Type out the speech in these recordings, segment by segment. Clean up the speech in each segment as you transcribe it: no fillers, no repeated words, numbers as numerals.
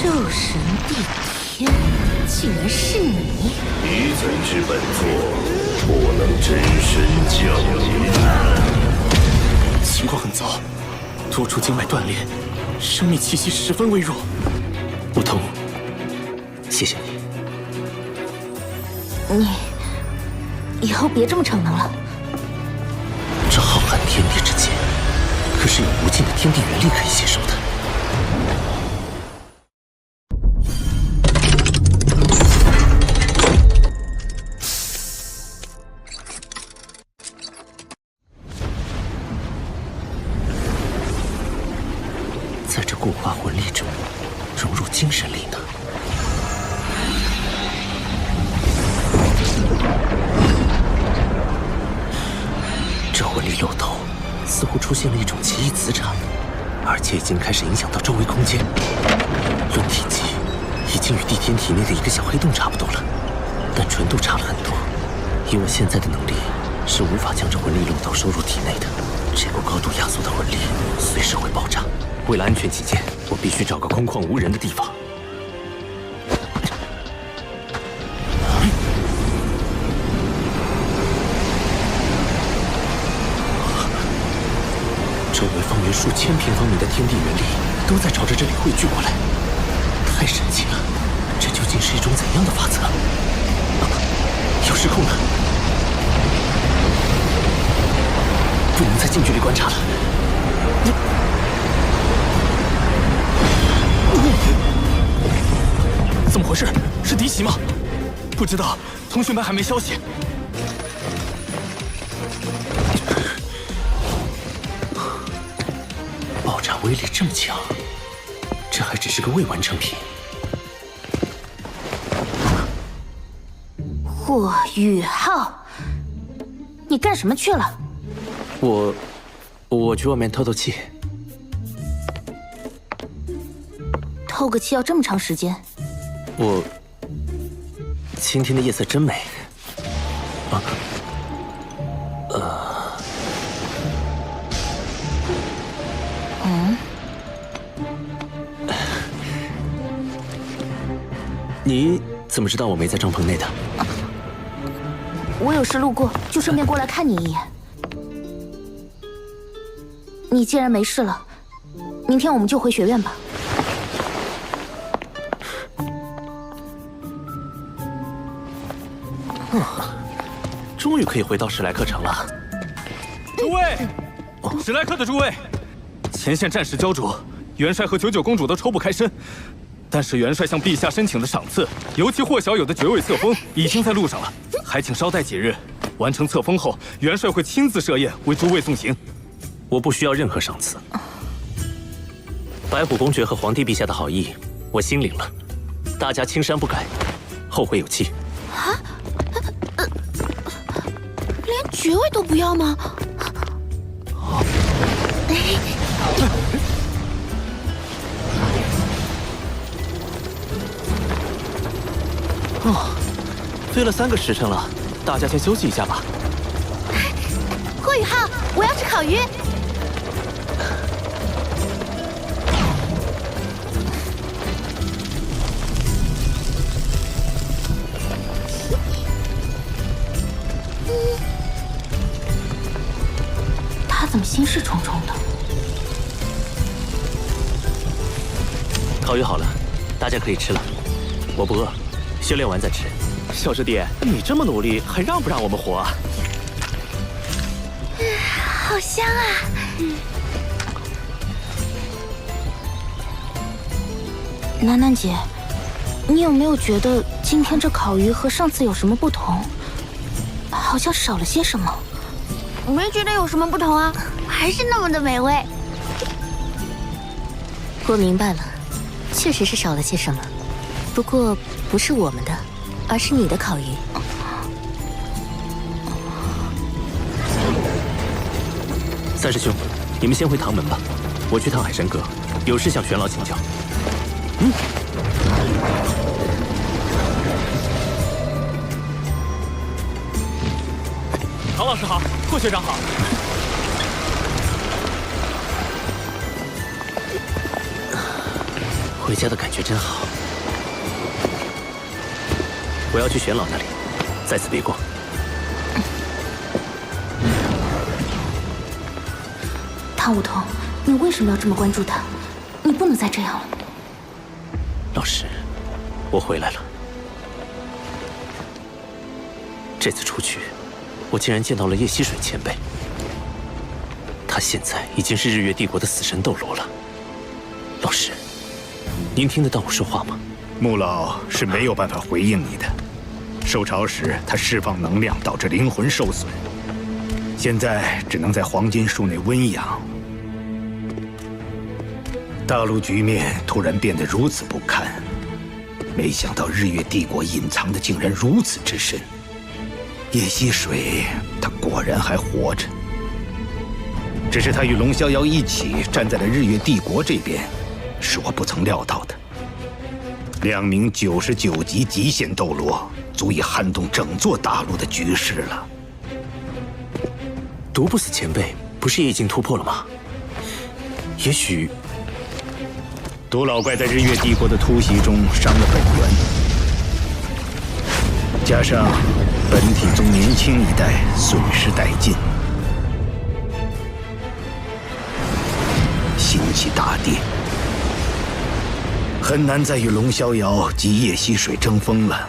兽神帝天，竟然是你！你怎知本座不能真身降临？情况很糟，多处经脉断裂，生命气息十分微弱。不痛，谢谢你。你以后别这么逞能了。这浩瀚天地之间，可是有无尽的天地元力可以吸收的。在这固化魂力中，融入精神力呢？这魂力漏斗似乎出现了一种奇异磁场，而且已经开始影响到周围空间。论体积，已经与地天体内的一个小黑洞差不多了，但纯度差了很多。以我现在的能力，是无法将这魂力漏斗收入体内的。这股高度压缩的魂力随时会爆炸。为了安全起见，我必须找个空旷无人的地方。周围方圆数千平方米的天地元力都在朝着这里汇聚过来，太神奇了！这究竟是一种怎样的法则？有失控了，不能再近距离观察了。怎么回事？是敌袭吗？不知道，同学们还没消息。爆炸威力这么强，这还只是个未完成品。霍雨浩，你干什么去了？我去外面透透气。透个气要这么长时间？今天的夜色真美。你怎么知道我没在帐篷内的？我有事路过，就顺便过来看你一眼。你既然没事了，明天我们就回学院吧。终于可以回到史莱克城了。诸位，史莱克的诸位，前线战事焦灼，元帅和99公主都抽不开身。但是元帅向陛下申请的赏赐，尤其霍小友的绝味册封已经在路上了，还请稍待几日。完成册封后，元帅会亲自设宴为诸位送行。我不需要任何赏赐。白虎公爵和皇帝陛下的好意，我心领了。大家青山不改，后会有期。啊？连爵位都不要吗？飞了3个时辰了，大家先休息一下吧。霍雨浩，我要吃烤鱼。他怎么心事重重的？烤鱼好了，大家可以吃了。我不饿，修炼完再吃。小师弟，你这么努力，还让不让我们活啊？好香啊！楠楠姐，你有没有觉得今天这烤鱼和上次有什么不同？好像少了些什么。我没觉得有什么不同啊，还是那么的美味。我明白了，确实是少了些什么，不过不是我们的，而是你的烤鱼。三师兄，你们先回唐门吧，我去趟海山阁，有事向玄老请教。唐老师好，霍学长好。回回家的感觉真好。我要去玄老那里，在此别过。唐舞桐，你为什么要这么关注他？你不能再这样了。老师，我回来了。这次出去，我竟然见到了叶溪水前辈。他现在已经是日月帝国的死神斗罗了。老师，您听得到我说话吗？穆老是没有办法回应你的。受潮时，他释放能量导致灵魂受损，现在只能在黄金树内温养。大陆局面突然变得如此不堪，没想到日月帝国隐藏的竟然如此之深。叶溪水，他果然还活着，只是他与龙逍遥一起站在了日月帝国这边，是我不曾料到的。2名99级极限斗罗，足以撼动整座大陆的局势了。毒不死前辈不是也已经突破了吗？也许毒老怪在日月帝国的突袭中伤了本源，加上本体宗年轻一代损失殆尽，心气大跌，很难再与龙逍遥及叶溪水争锋了。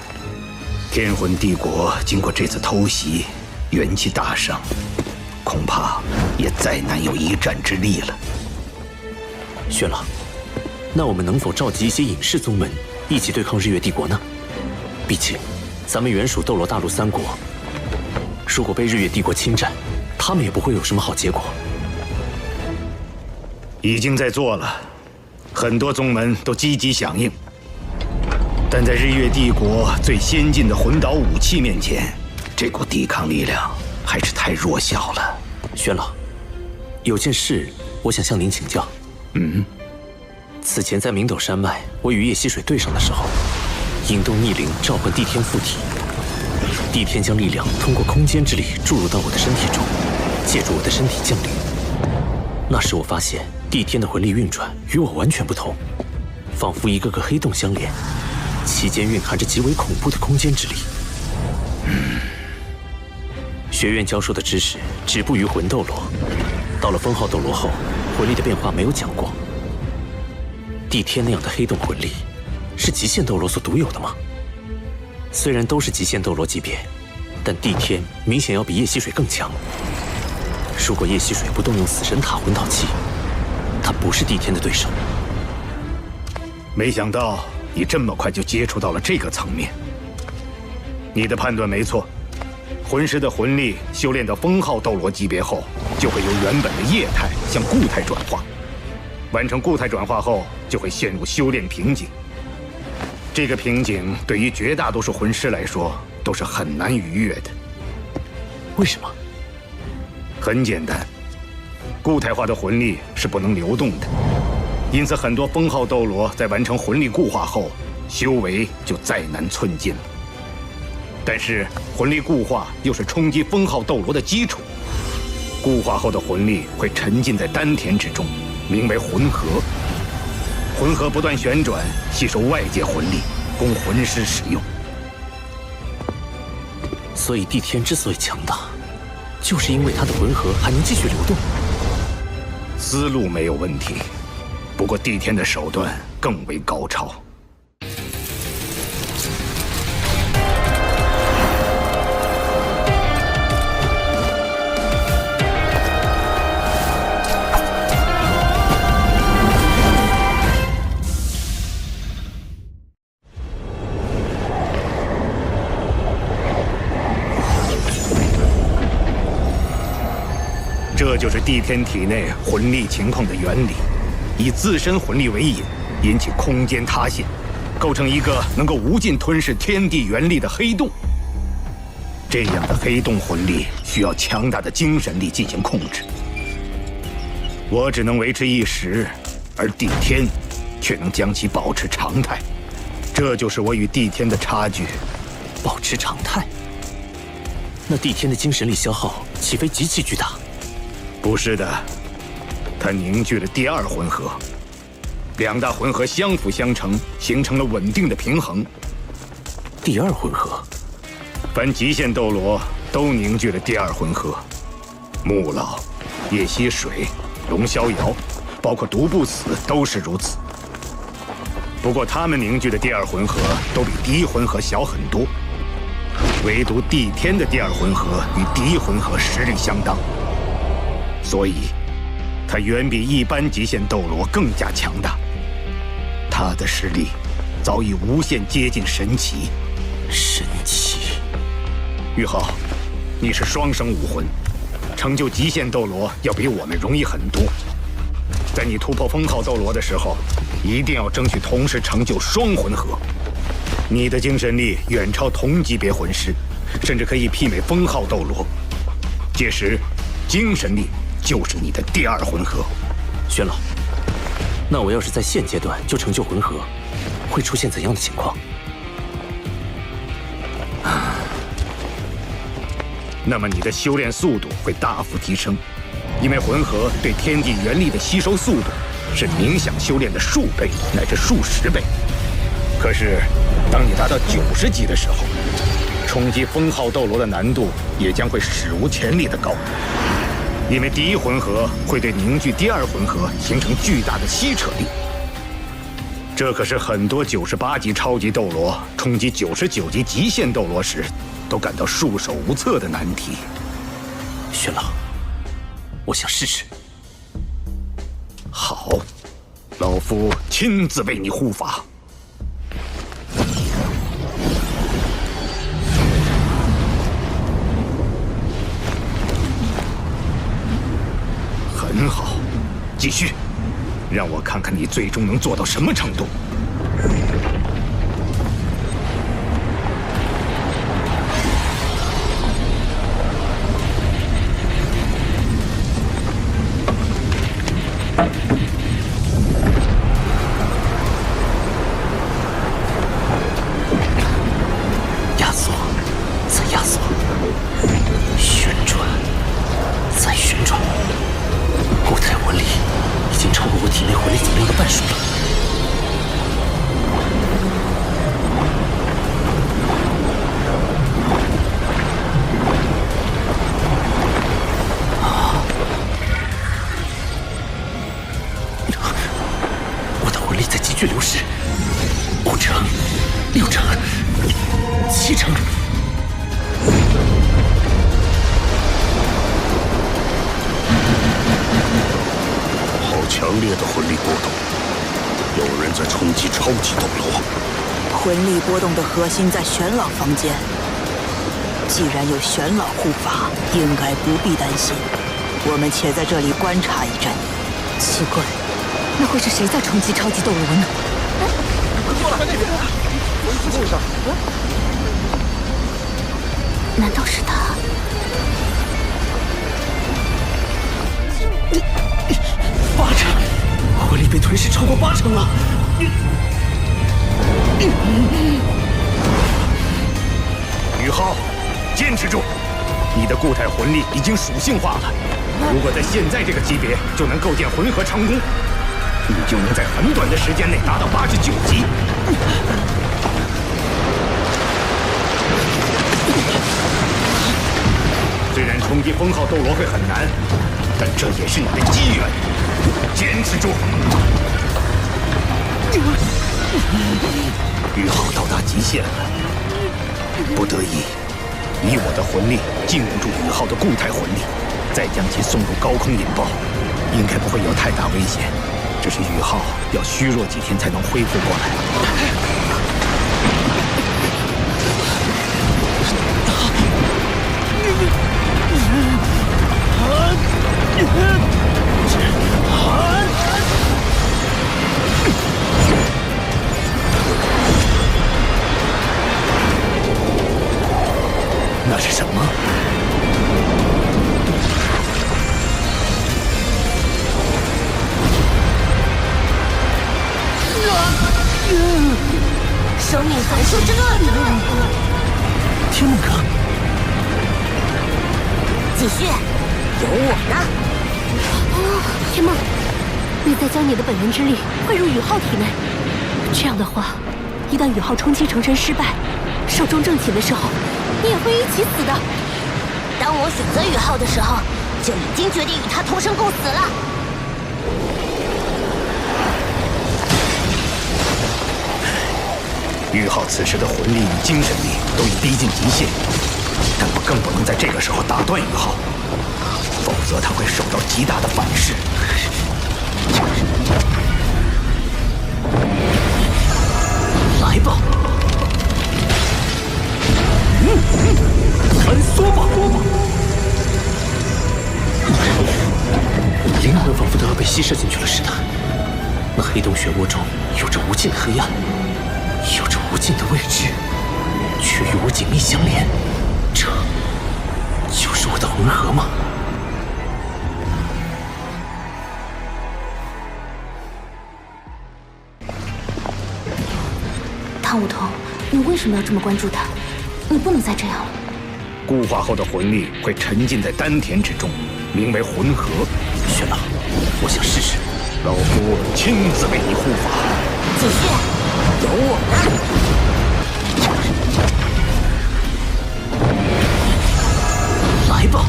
天魂帝国经过这次偷袭，元气大伤，恐怕也再难有一战之力了。玄老，那我们能否召集一些隐士宗门一起对抗日月帝国呢？毕竟，咱们原属斗罗大陆3国，如果被日月帝国侵占，他们也不会有什么好结果。已经在做了，很多宗门都积极响应，但在日月帝国最先进的魂导武器面前，这股抵抗力量还是太弱小了。玄老，有件事我想向您请教。此前在明斗山脉，我与叶溪水对上的时候，引动逆灵召唤帝天附体，帝天将力量通过空间之力注入到我的身体中，借助我的身体降临。那时我发现帝天的魂力运转与我完全不同，仿佛一个个黑洞相连，其间蕴含着极为恐怖的空间之力。学院教授的知识止步于魂斗罗，到了封号斗罗后，魂力的变化没有讲过。帝天那样的黑洞魂力，是极限斗罗所独有的吗？虽然都是极限斗罗级别，但帝天明显要比叶溪水更强。如果叶溪水不动用死神塔魂导器，他不是帝天的对手。没想到你这么快就接触到了这个层面。你的判断没错，魂师的魂力修炼到封号斗罗级别后，就会由原本的液态向固态转化。完成固态转化后，就会陷入修炼瓶颈。这个瓶颈对于绝大多数魂师来说都是很难逾越的。为什么？很简单，固态化的魂力是不能流动的，因此很多封号斗罗在完成魂力固化后，修为就再难寸进了。但是魂力固化又是冲击封号斗罗的基础，固化后的魂力会沉浸在丹田之中，名为魂核。魂核不断旋转，吸收外界魂力，供魂师使用。所以帝天之所以强大，就是因为他的魂核还能继续流动。思路没有问题，不过帝天的手段更为高超。这就是帝天体内魂力情况的原理，以自身魂力为引，引起空间塌陷，构成一个能够无尽吞噬天地元力的黑洞。这样的黑洞魂力需要强大的精神力进行控制，我只能维持一时，而帝天却能将其保持常态。这就是我与帝天的差距。保持常态？那帝天的精神力消耗岂非极其巨大？不是的，他凝聚了第二魂核，两大魂核相辅相成，形成了稳定的平衡。第二魂核，凡极限斗罗都凝聚了第二魂核。穆老、叶溪水、龙逍遥，包括独不死都是如此。不过他们凝聚的第二魂核都比第一魂核小很多，唯独帝天的第二魂核与第一魂核实力相当，所以他远比一般极限斗罗更加强大。他的实力早已无限接近神奇。神奇！玉浩，你是双生武魂，成就极限斗罗要比我们容易很多。在你突破封号斗罗的时候，一定要争取同时成就双魂核。你的精神力远超同级别魂师，甚至可以媲美封号斗罗。届时，精神力就是你的第二魂核。玄老，那我要是在现阶段就成就魂核，会出现怎样的情况？那么你的修炼速度会大幅提升，因为魂核对天地元力的吸收速度是冥想修炼的数倍乃至数十倍。可是，当你达到90级的时候，冲击封号斗罗的难度也将会史无前例的高，因为第一魂核会对凝聚第二魂核形成巨大的吸扯力。这可是很多98级超级斗罗冲击99级极限斗罗时都感到束手无策的难题。玄老，我想试试。好，老夫亲自为你护法。很好，继续，让我看看你最终能做到什么程度。压缩，再压缩，旋转，再旋转。固态魂力已经超过我体内魂力总量的半数了。我的魂力在急剧流失，5成、6成、7成。强烈的魂力波动，有人在冲击超级斗罗。魂力波动的核心在玄老房间，既然有玄老护法，应该不必担心。我们且在这里观察一阵。奇怪，那会是谁在冲击超级斗罗呢？难道是他？8成，魂力被吞噬超过8成了。宇浩，坚持住！你的固态魂力已经属性化了，如果在现在这个级别就能构建魂核长弓，你就能在很短的时间内达到89级。虽然冲击封号斗罗会很难，但这也是你的机缘，坚持住！宇浩到达极限了，不得已，以我的魂力禁锢住宇浩的固态魂力，再将其送入高空引爆，应该不会有太大危险。只是宇浩要虚弱几天才能恢复过来。那是什么？生命函数之乱！天梦阁，继续，有我呢！天梦，你再将你的本源之力汇入宇浩体内。这样的话，一旦宇浩冲击成神失败，寿终正寝的时候，你也会一起死的。当我选择宇浩的时候，就已经决定与他同生共死了。宇浩此时的魂力与精神力都已逼近极限，但我更不能在这个时候打断宇浩，否则他会受到极大的反噬。来吧，穿梭吧！灵魂仿佛都要被吸射进去了似的。那黑洞漩涡中有着无尽的黑暗，有着无尽的未知，却与我紧密相连。这就是我的魂核吗？汤武桐，你为什么要这么关注他？你不能再这样了。固化后的魂力会沉浸在丹田之中，名为魂核。玄老，我想试试。老夫亲自为你护法。继续，有我呢。来吧，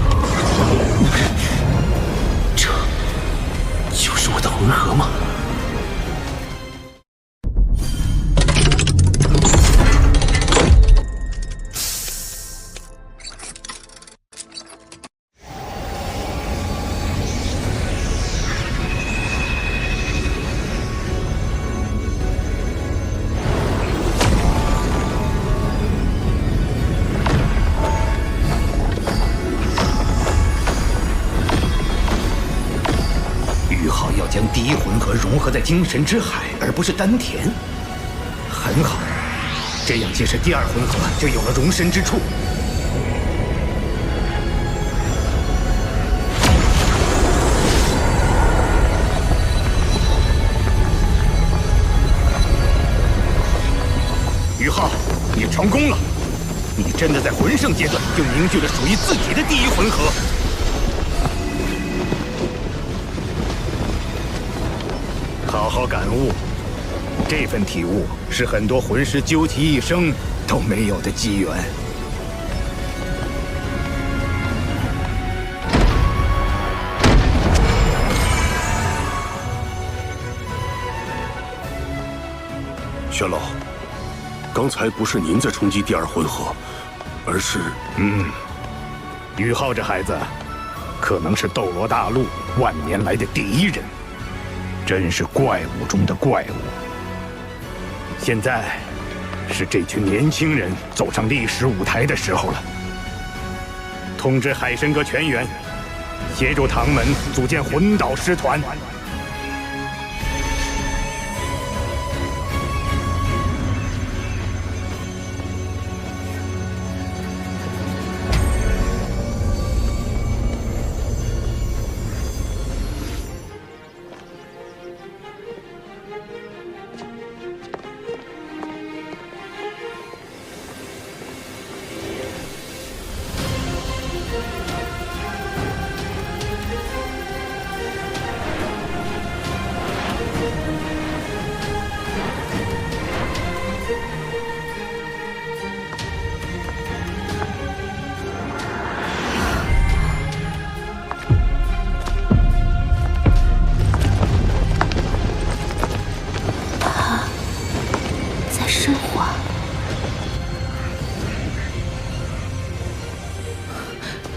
这就是我的魂核吗？将第一魂核融合在精神之海，而不是丹田。很好，这样即使第二魂核就有了容身之处。于浩，你成功了！你真的在魂圣阶段就凝聚了属于自己的第一魂核。好好感悟，这份体悟是很多魂师究其一生都没有的机缘。玄老，刚才不是您在冲击第二魂核，而是……于浩这孩子，可能是斗罗大陆万年来的第一人。真是怪物中的怪物。现在，是这群年轻人走上历史舞台的时候了。通知海神阁全员，协助唐门组建魂导师团。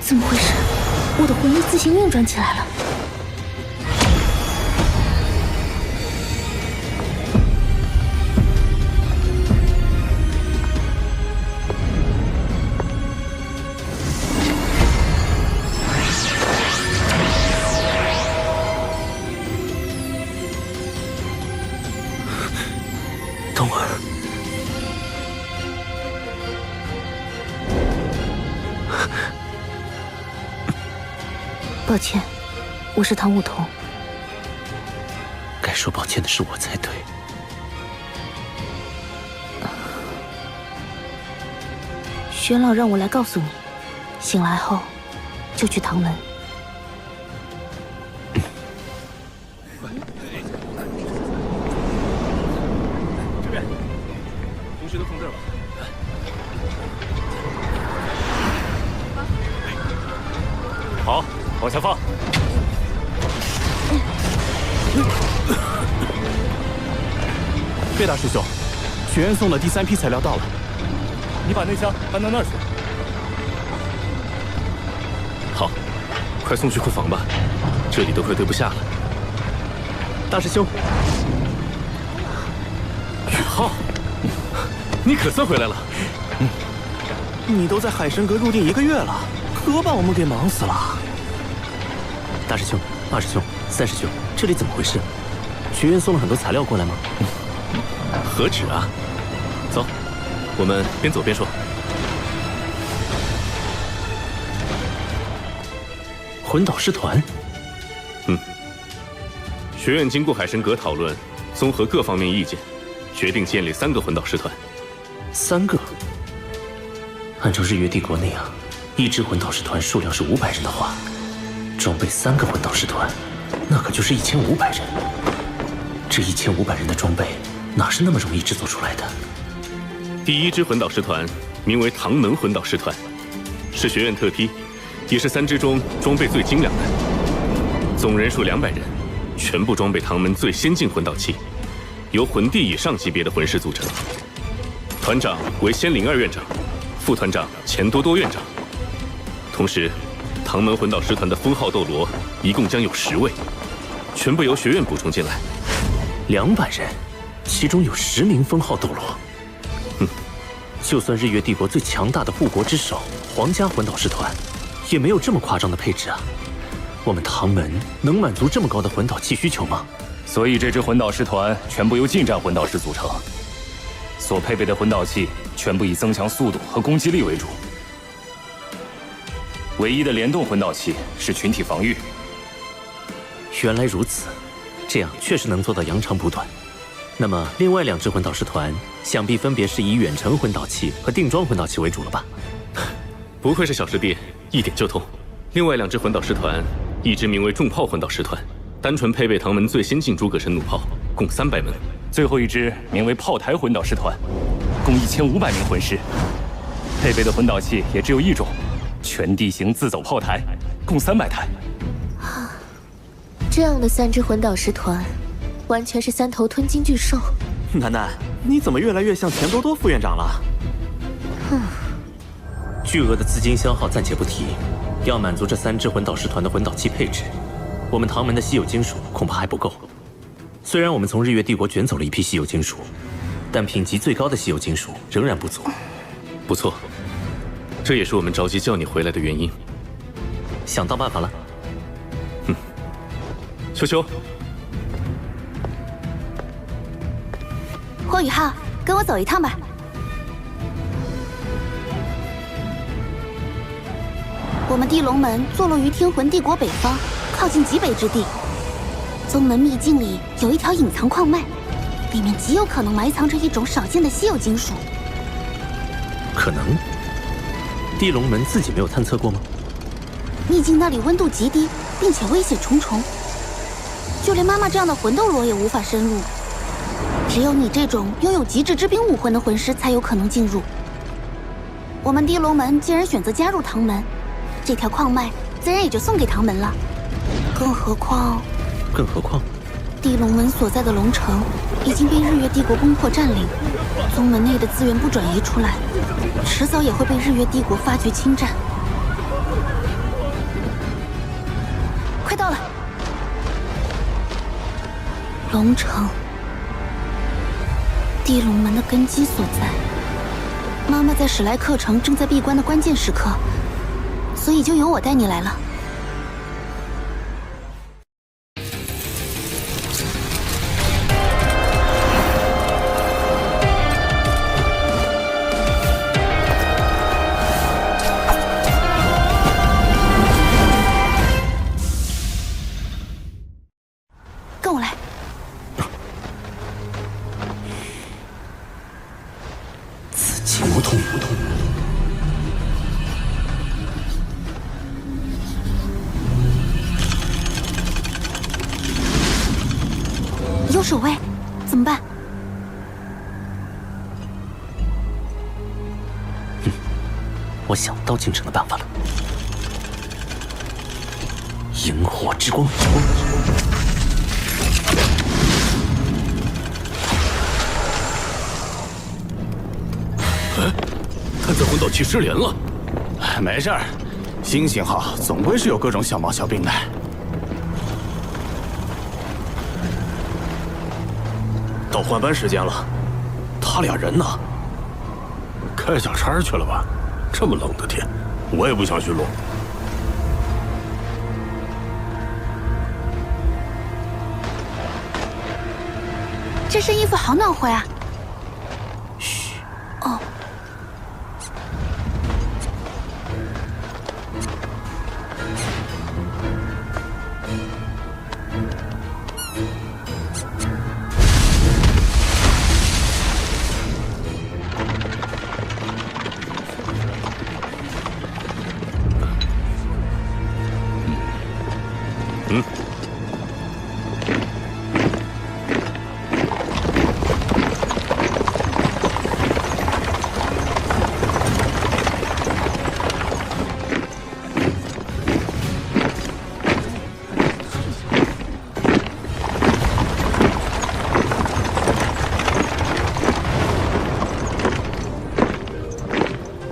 怎么回事？我的魂力自行运转起来了。冬儿。 抱歉，我是唐舞桐。该说抱歉的是我才对。玄老让我来告诉你，醒来后就去唐门。西都放这儿吧。好，往下放。岳大师兄，学院送的第3批材料到了，你把那箱搬到那儿去。好，快送去库房吧，这里都快堆不下了。大师兄，宇浩，你可算回来了。你都在海神阁入定1个月了，可把我们给忙死了。大师兄、二师兄、三师兄，这里怎么回事？学院送了很多材料过来吗？何止啊！走，我们边走边说。魂导师团。学院经过海神阁讨论，综合各方面意见，决定建立3个魂导师团。3个？按照日月帝国那样，一支魂导师团数量是500人的话，装备3个魂导师团，那可就是1500人。这1500人的装备，哪是那么容易制作出来的？第1支魂导师团名为唐门魂导师团，是学院特批，也是3支中装备最精良的。总人数200人，全部装备唐门最先进魂导器，由魂帝以上级别的魂师组成。团长为仙灵2院长，副团长钱多多院长。同时，唐门魂导师团的封号斗罗一共将有10位，全部由学院补充进来。200人，其中有10名封号斗罗。就算日月帝国最强大的护国之首皇家魂导师团，也没有这么夸张的配置啊！我们唐门能满足这么高的魂导器需求吗？所以这支魂导师团全部由近战魂导师组成，所配备的魂导器全部以增强速度和攻击力为主。唯一的联动魂导器是群体防御。原来如此，这样确实能做到扬长补短。那么另外2支魂导师团，想必分别是以远程魂导器和定装魂导器为主了吧？不愧是小师弟，一点就通。另外2支魂导师团，一支名为重炮魂导师团，单纯配备唐门最先进诸葛神弩炮，共300门。最后一支名为炮台魂导师团，共1500名魂师，配备的魂导器也只有1种，全地形自走炮台，共300台。这样的3支魂导师团，完全是3头吞金巨兽。楠楠，你怎么越来越像钱多多副院长了？巨额的资金消耗暂且不提，要满足这3支魂导师团的魂导器配置，我们唐门的稀有金属恐怕还不够。虽然我们从日月帝国卷走了一批稀有金属，但品级最高的稀有金属仍然不足。不错，这也是我们着急叫你回来的原因。想到办法了。秋秋，霍雨浩，跟我走一趟吧。我们地龙门坐落于天魂帝国北方，靠近极北之地。宗门秘境里有一条隐藏矿脉，里面极有可能埋藏着一种少见的稀有金属。可能？地龙门自己没有探测过吗？秘境那里温度极低，并且危险重重，就连妈妈这样的魂斗罗也无法深入。只有你这种拥有极致之兵武魂的魂师才有可能进入。我们地龙门既然选择加入唐门，这条矿脉自然也就送给唐门了。更何况，地龙门所在的龙城已经被日月帝国攻破占领，宗门内的资源不转移出来，迟早也会被日月帝国发觉侵占。快到了，龙城，地龙门的根基所在。妈妈在史莱克城正在闭关的关键时刻，所以就由我带你来了。跟我来。紫金魔童。有守卫，怎么办？我想到进城的办法了。萤火之光。探测魂导器失联了。没事儿，新型号总归是有各种小毛小病的。到换班时间了，他俩人呢？开小差去了吧？这么冷的天，我也不想巡逻。这身衣服好暖和呀！嘘。哦。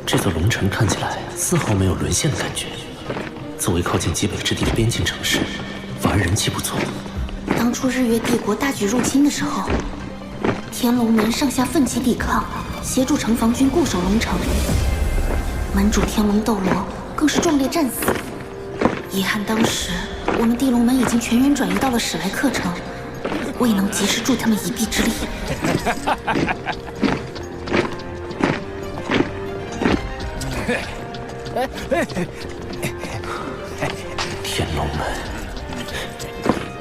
这座龙城看起来丝毫没有沦陷的感觉。作为靠近极北之地的边境城市，反而人气不错。当初日月帝国大举入侵的时候，天龙门上下奋起抵抗，协助城防军固守龙城。门主天龙斗罗更是壮烈战死。遗憾当时我们地龙门已经全员转移到了史莱克城，未能及时助他们一臂之力。天龙门，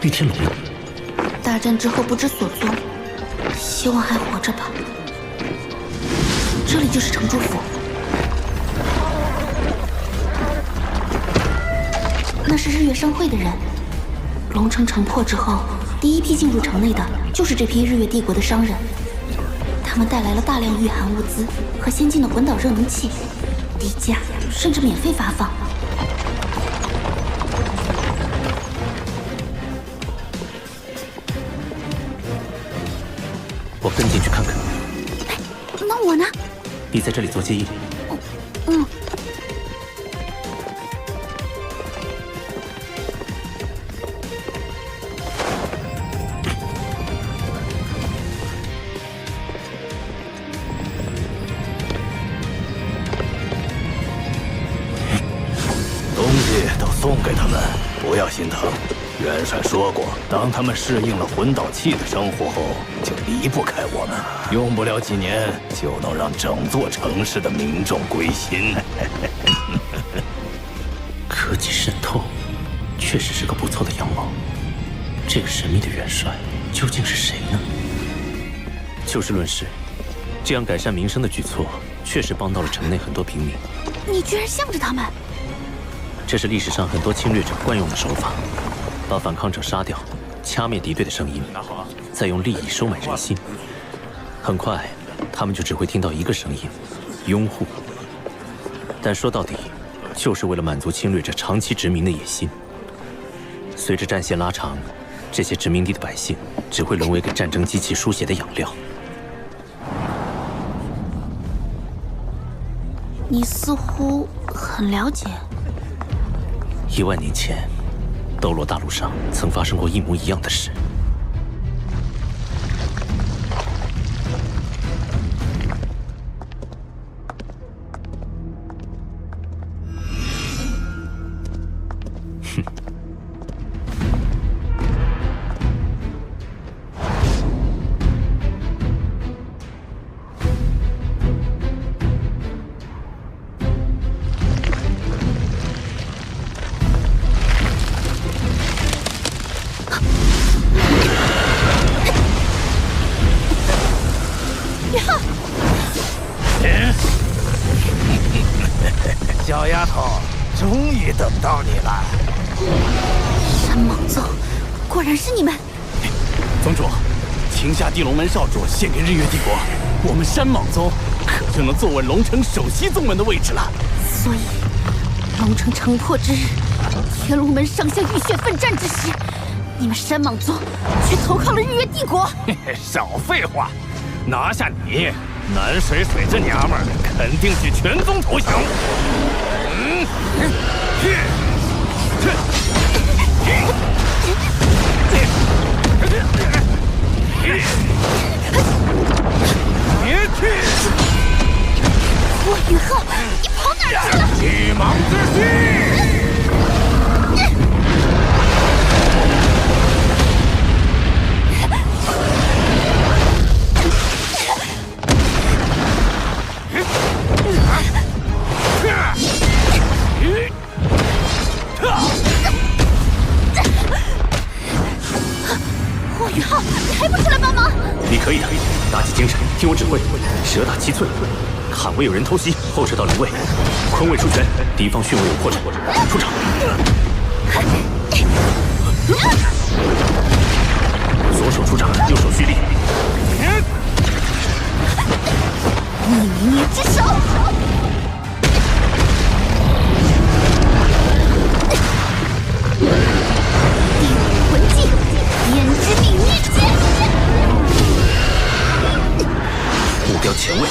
玉天龙呢？大战之后不知所踪，希望还活着吧。这里就是城主府，那是日月商会的人。龙城城破之后，第一批进入城内的就是这批日月帝国的商人，他们带来了大量御寒物资和先进的魂导热能器，低价甚至免费发放。我跟进去看看。那我呢？你在这里做接应。嗯。东西都送给他们，不要心疼。元帅说过，当他们适应了魂导器的生活后，就离不开我们。用不了几年，就能让整座城市的民众归心。科技渗透，确实是个不错的阳谋。这个神秘的元帅究竟是谁呢？就事论事，这样改善民生的举措，确实帮到了城内很多平民。你居然向着他们！这是历史上很多侵略者惯用的手法，把反抗者杀掉，掐灭敌对的声音，再用利益收买人心。很快，他们就只会听到一个声音：拥护。但说到底，就是为了满足侵略者长期殖民的野心。随着战线拉长，这些殖民地的百姓只会沦为给战争机器输血的养料。你似乎很了解。10000年前，斗罗大陆上曾发生过一模一样的事。哼。小丫头，终于等到你了。山蟒宗，果然是你们！宗主，请下地龙门少主献给日月帝国，我们山莽宗可就能坐稳龙城首席宗门的位置了。所以，龙城城破之日，天龙门上下浴血奋战之时，你们山莽宗却投靠了日月帝国。嘿嘿，少废话，拿下你，南水水这娘们儿肯定许全宗投降。霍雨浩，你跑哪儿去了？巨蟒之息！霍雨浩，你还不出来帮忙？你可以的，打起精神，听我指挥，蛇打七寸。坎位有人偷袭，后撤到灵位，坤位出拳，敌方巽位有破绽，出场。左手出掌，右手蓄力。逆捏之手。第五魂技，胭脂逆捏剑。目标前位，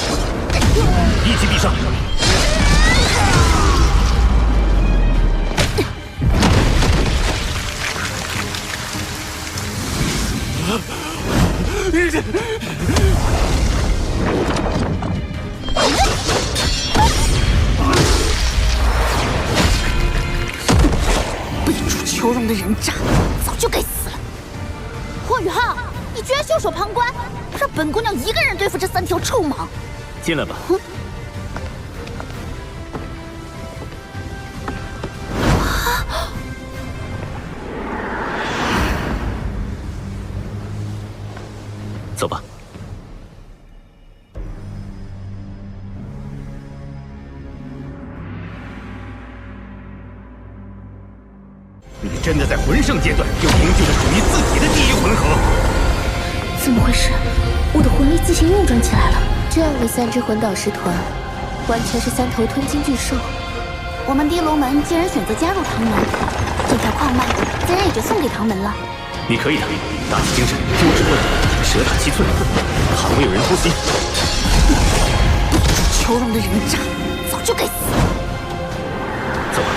一击必杀。背主求荣的人渣，早就该死了。霍雨浩，你居然袖手旁观，让本姑娘一个人对付这3条臭蟒。进来吧。走吧。你真的在魂圣阶段就凝聚了属于自己的第一魂核？怎么回事？我的魂力自行运转起来了。这样的3支魂导师团，完全是3头吞金巨兽。我们地龙门既然选择加入唐门，这条矿脉自然也就送给唐门了。你可以的，打起精神，听我指挥，蛇打七寸，坎位有人偷袭。求荣的人渣，早就该死。走吧。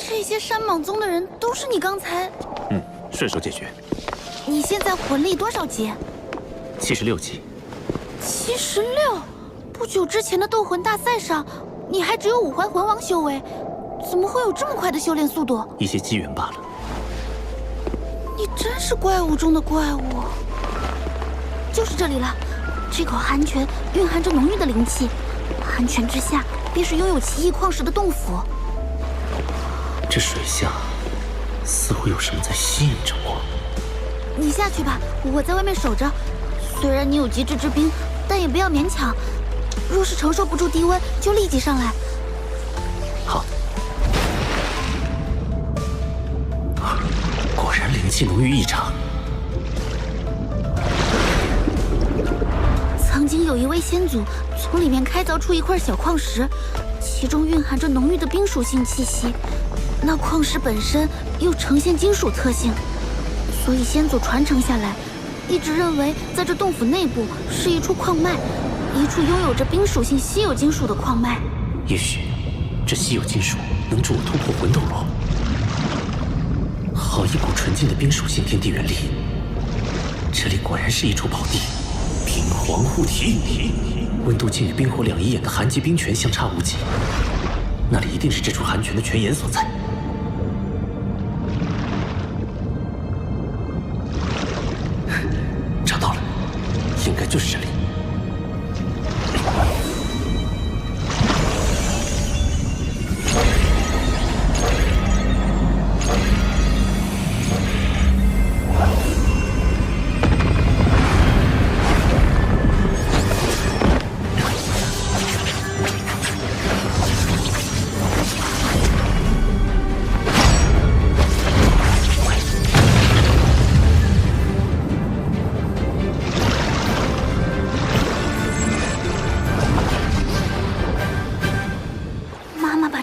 这些山莽宗的人都是你刚才……顺手解决。你现在魂力多少级76级。76。不久之前的斗魂大赛上，你还只有5环魂王修为，怎么会有这么快的修炼速度？一些机缘罢了。你真是怪物中的怪物。就是这里了，这口寒泉蕴含着浓郁的灵气，寒泉之下便是拥有奇异矿石的洞府。这水下似乎有什么在吸引着我。你下去吧，我在外面守着。虽然你有极致之冰，但也不要勉强。若是承受不住低温，就立即上来。好。果然灵气浓郁异常。曾经有一位先祖从里面开凿出一块小矿石，其中蕴含着浓郁的冰属性气息。那矿石本身又呈现金属特性，所以先祖传承下来，一直认为在这洞府内部是一处矿脉，一处拥有着冰属性稀有金属的矿脉。也许这稀有金属能助我突破魂斗罗。好一股纯净的冰属性天地元力，这里果然是一处宝地。冰皇护体，温度竟与冰火两仪眼的寒极冰泉相差无几，那里一定是这处寒泉的泉眼所在。找到了，应该就是这里。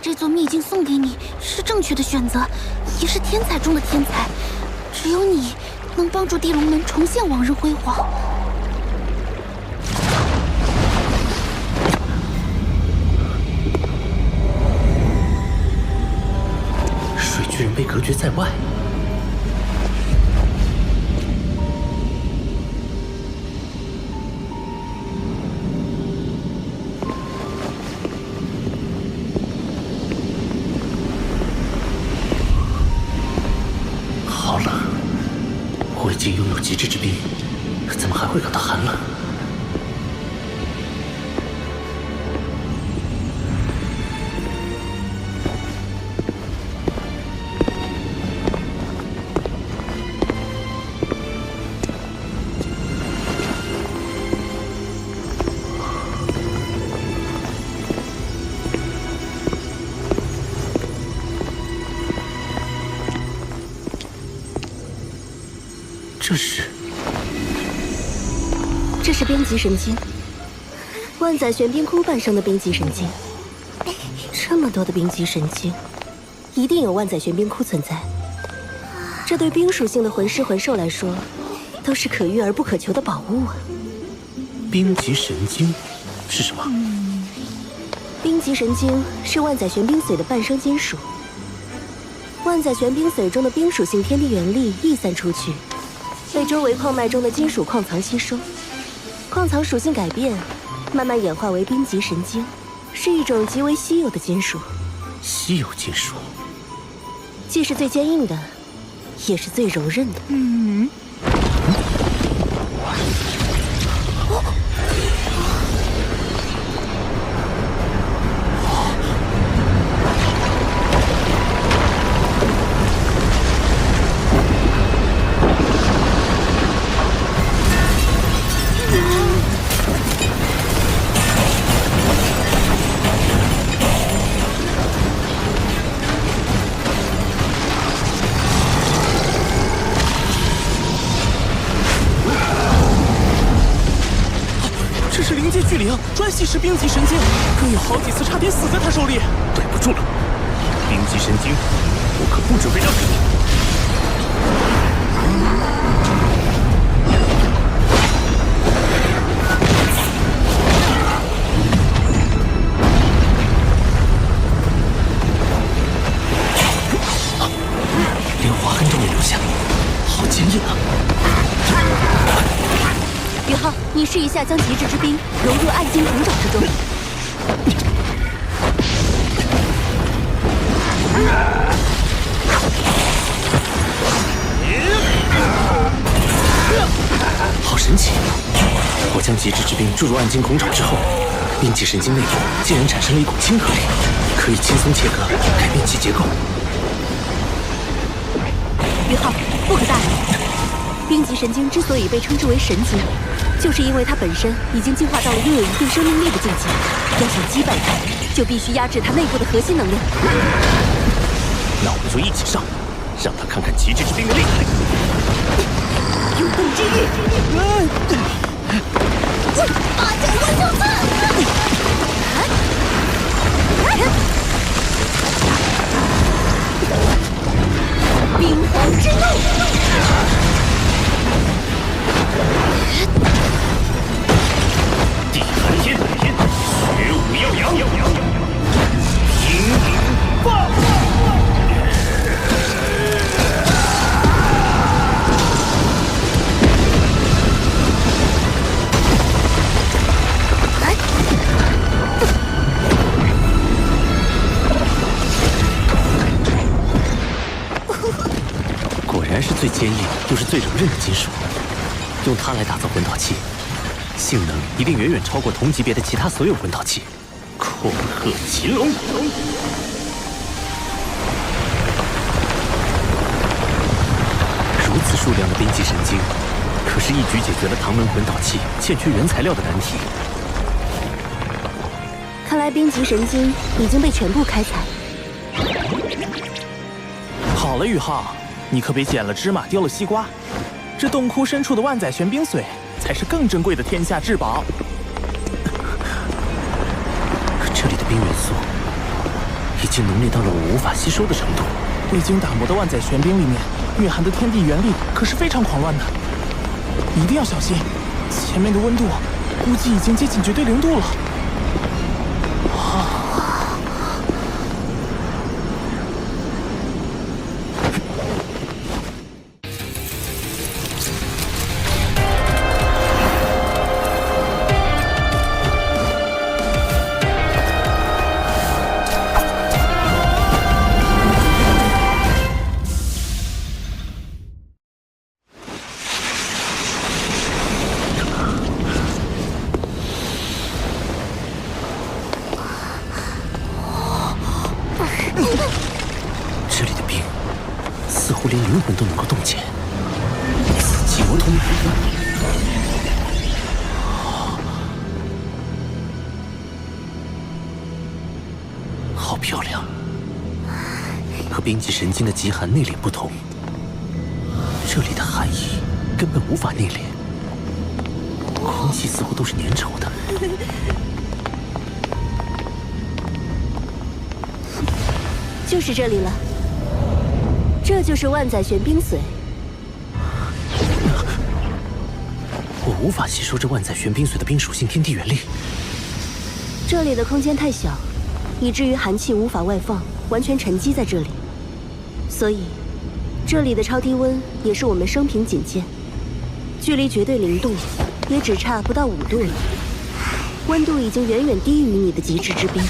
这座秘境送给你是正确的选择，也是天才中的天才。只有你能帮助地龙门重现往日辉煌。水巨人被隔绝在外。好冷，我已经拥有极致之冰，怎么还会感到寒冷？这是冰极神经，万载玄冰窟诞生的冰极神经。这么多的冰极神经，一定有万载玄冰窟存在。这对冰属性的魂师魂兽来说，都是可遇而不可求的宝物啊！冰极神经是什么？冰极神经是万载玄冰髓的半生金属。万载玄冰髓中的冰属性天地元力溢散出去，被周围矿脉中的金属矿藏吸收。矿藏属性改变，慢慢演化为冰极神经，是一种极为稀有的金属。稀有金属，既是最坚硬的，也是最柔韧的。专系是冰极神经，更有好几次差点死在他手里。对不住了，冰极神经，我可不准备让给你。连划痕都没留下，好坚硬啊！宇浩，你试一下将极致之冰融入暗金铜爪之中。好神奇！我将极致之冰注入暗金孔爪之后，冰极神经内部竟然产生了一股亲和力，可以轻松切割，改变其结构。宇浩，不可大意。冰极神经之所以被称之为神经，就是因为它本身已经进化到了拥有一定生命力的境界。要想击败它，就必须压制它内部的核心能量。那我们就一起上，让他看看极致之冰的厉害。永动之域，八角万象刺！冰皇之怒！地寒天，雪舞耀阳，平顶爆！果然是最坚硬又是最柔韧的金属，用它来打造魂导器，性能一定远远超过同级别的其他所有魂导器。恐吓秦龙！如此数量的冰极神经，可是一举解决了唐门魂导器欠缺原材料的难题。看来冰极神经已经被全部开采。好了，宇浩，你可别捡了芝麻丢了西瓜。这洞窟深处的万载玄冰髓才是更珍贵的天下至宝。这里的冰元素已经浓烈到了我无法吸收的程度。未经打磨的万载玄冰里面蕴含的天地元力可是非常狂乱的，一定要小心。前面的温度估计已经接近绝对零度了。这里的冰似乎连灵魂都能够冻结，此极无通。好漂亮，和冰极神经的极寒内敛不同，这里的寒意根本无法内敛，空气似乎都是粘稠的。就是这里了，这就是万载玄冰髓。我无法吸收这万载玄冰髓的冰属性天地元力。这里的空间太小，以至于寒气无法外放，完全沉积在这里。所以，这里的超低温也是我们生平仅见，距离绝对零度也只差不到5度了。温度已经远远低于你的极致之冰，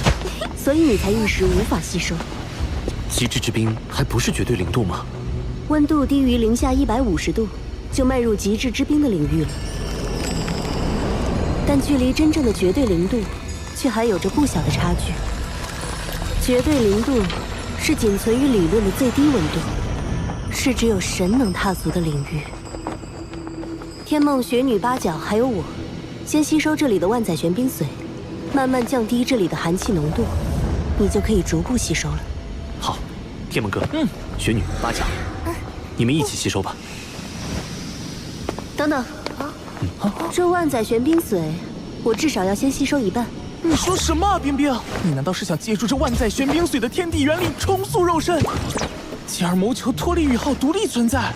所以你才一时无法吸收。极致之冰还不是绝对零度吗？温度低于零下150度，就迈入极致之冰的领域了。但距离真正的绝对零度，却还有着不小的差距。绝对零度是仅存于理论的最低温度，是只有神能踏足的领域。天梦、雪女、八角还有我，先吸收这里的万载玄冰髓，慢慢降低这里的寒气浓度，你就可以逐步吸收了。好，天梦哥，雪女、八角，你们一起吸收吧。等等，这万载玄冰髓，我至少要先吸收一半。你说什么啊，冰冰？你难道是想借助这万载玄冰髓的天地元力重塑肉身，继而谋求脱离宇浩独立存在？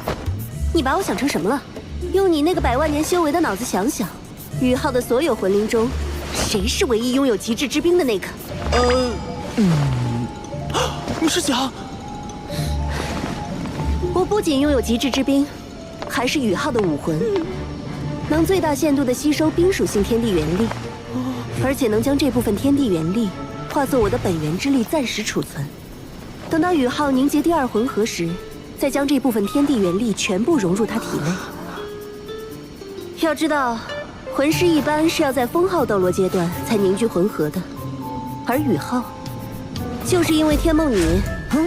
你把我想成什么了？用你那个100万年修为的脑子想想，宇浩的所有魂灵中，谁是唯一拥有极致之冰的那个？你是想？我不仅拥有极致之冰，还是宇浩的武魂，能最大限度地吸收冰属性天地元力，而且能将这部分天地元力化作我的本源之力暂时储存。等到宇浩凝结第2魂核时，再将这部分天地元力全部融入他体内。要知道，魂师一般是要在封号斗罗阶段才凝聚魂核的，而宇浩就是因为天梦女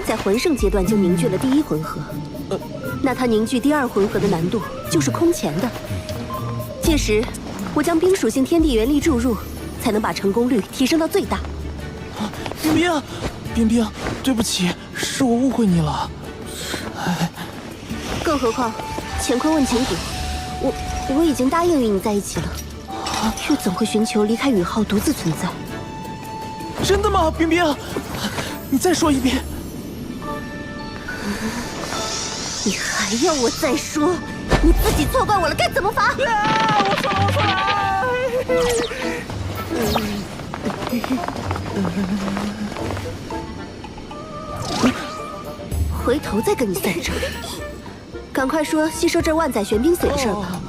在魂圣阶段就凝聚了第1魂核，那他凝聚第2魂核的难度就是空前的。届时，我将冰属性天地元力注入，才能把成功率提升到最大。冰冰，冰冰，对不起，是我误会你了。更何况，乾坤问情谷，我已经答应与你在一起了，又怎会寻求离开宇浩独自存在？真的吗，冰冰？你再说一遍。你还要我再说？你自己错怪我了，该怎么罚？我错了。回头再跟你算账。赶快说吸收这万载玄冰髓的事儿吧。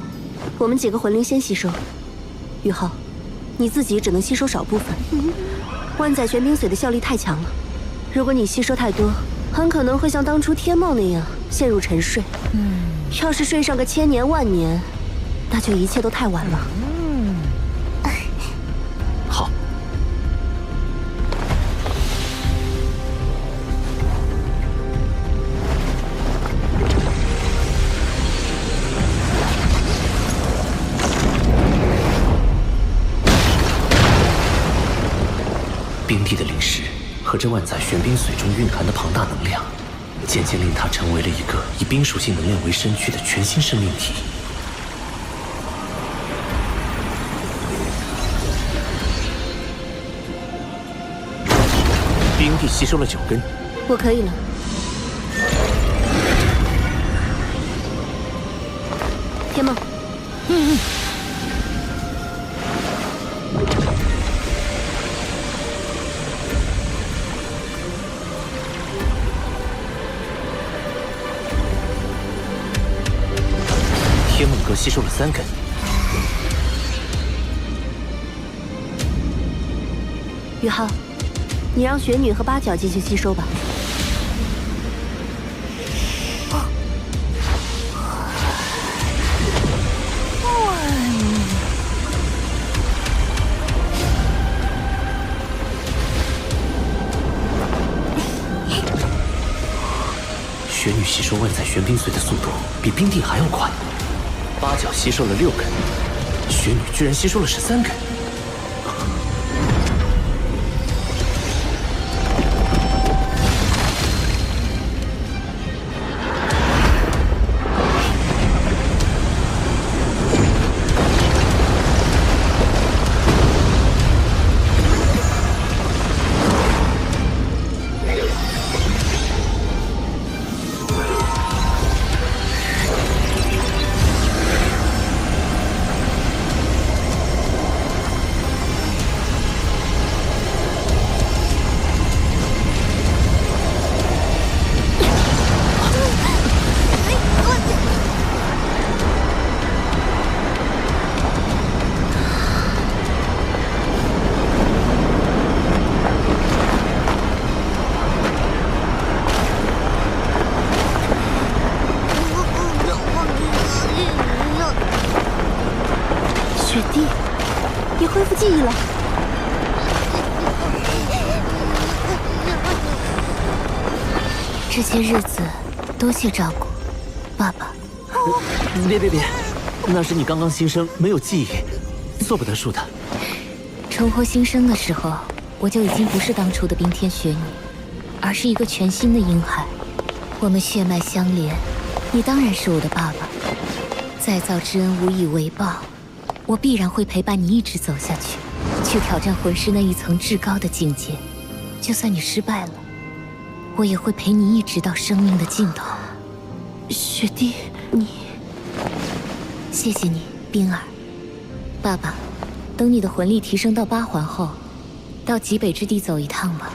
我们几个魂灵先吸收。宇浩，你自己只能吸收少部分。万载玄冰髓的效力太强了，如果你吸收太多，很可能会像当初天梦那样陷入沉睡。要是睡上个1000年万年，那就一切都太晚了。好。冰帝的灵石和这万载玄冰髓中蕴含的庞大能量，渐渐令它成为了一个以冰属性能量为身躯的全新生命体。冰帝帝吸收了9根，我可以了。天梦，天梦阁吸收了3根。宇浩，你让雪女和八角继续吸收吧。雪女吸收万载玄冰髓的速度比冰帝还要快，八角吸收了6根，雪女居然吸收了13根。雪帝，你恢复记忆了。这些日子多谢照顾，爸爸。别，那是你刚刚新生，没有记忆，做不得数的。重获新生的时候，我就已经不是当初的冰天雪女，而是一个全新的婴孩。我们血脉相连，你当然是我的爸爸。再造之恩无以为报，我必然会陪伴你一直走下去，去挑战魂师那一层至高的境界。就算你失败了，我也会陪你一直到生命的尽头。雪帝，你……谢谢你，冰儿。爸爸，等你的魂力提升到8环后，到极北之地走一趟吧，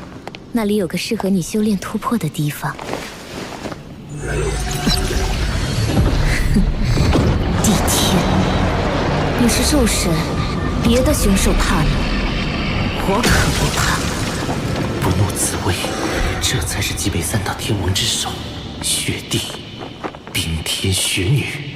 那里有个适合你修炼突破的地方。地天，你是兽神，别的凶兽怕你，我可不怕。不怒自威，这才是极北3大天王之首，雪帝，冰天雪女。